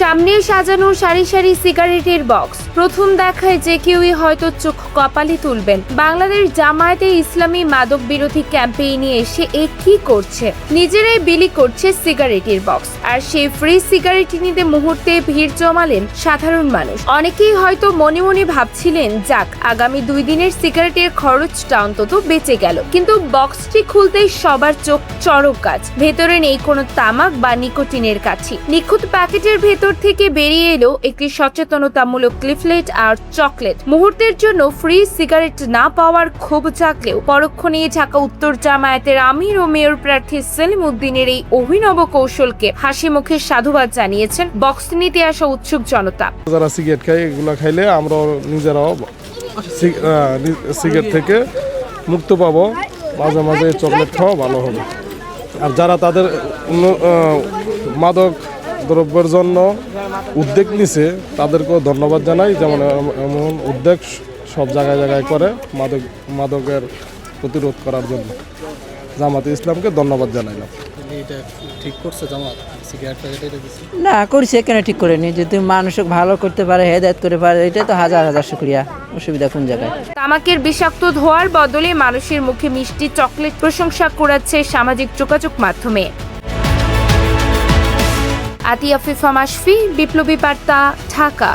সামনে সাজানো সারি সারি সিগারেটের বক্স। প্রথম দেখায় যে কেউই হয়তো চোখ কপালে তুলবেন। বাংলাদেশ জামায়াতে ইসলামী মাদক বিরোধী ক্যাম্পেইনে এসে কি করছে? নিজেরাই বিলি করছে সিগারেটের বক্স, আর সেই ফ্রি সিগারেট নিতে মুহূর্তে ভিড় জমালেন সাধারণ মানুষ। অনেকেই হয়তো মনে মনে ভাবছিলেন, যাক, আগামী 2 দিনের সিগারেটের খরচটা অন্তত বেঁচে গেল। কিন্তু বক্সটি খুলতেই সবার চোখ চড়ক গাছ। ভেতরে নেই কোনো তামাক বা নিকোটিনের কাঠি। নিখুঁত প্যাকেটের ভেতর থেকে বেরিয়ে এলো একটি সচেতনতামূলক লিফলেট আর চকলেট। মুহূর্তের জন্য ফ্রি সিগারেট না পাওয়ার ক্ষোভ জাগলেও পরক্ষণে ঢাকা উত্তর জামায়াতের আমির ও মেয়র প্রার্থী সেলিম উদ্দিনের এই অভিনব কৌশলকে হাসি মুখে সাধুবাদ জানিয়েছেন বক্স নিতে আসা উৎসুক জনতা। যারা সিগারেট খায়, এগুলো খাইলে আমরা নিজেরাও সিগারেট থেকে মুক্ত পাবো। মাঝে মাঝে চকলেট খাওয়া ভালো হবে। আর যারা তাদের মাদক দ্রব্যের জন্য উদ্যোগ নিছে, তাদেরকেও ধন্যবাদ জানাই। যেমন এমন উদ্যোগ সব জায়গায় জায়গায় করে মাদকের প্রতিরোধ করার জন্য জামাতে ইসলামকে ধন্যবাদ জানাইলাম। না করছে, কেন ঠিক করে নি? যদি মানুষ ভালো করতে পারে, হেদায়েত করে পারে, এটা তো হাজার হাজার শুকরিয়া। অসুবিধা কোন জায়গায়? তামাকের বিষাক্ত ধোঁয়ার বদলে মানুষের মুখে মিষ্টি চকলেট প্রশংসা কুড়াচ্ছে সামাজিক যোগাযোগ মাধ্যমে। আতিয়া ফিফা মাশফি, বিপ্লবী বার্তা, ঢাকা।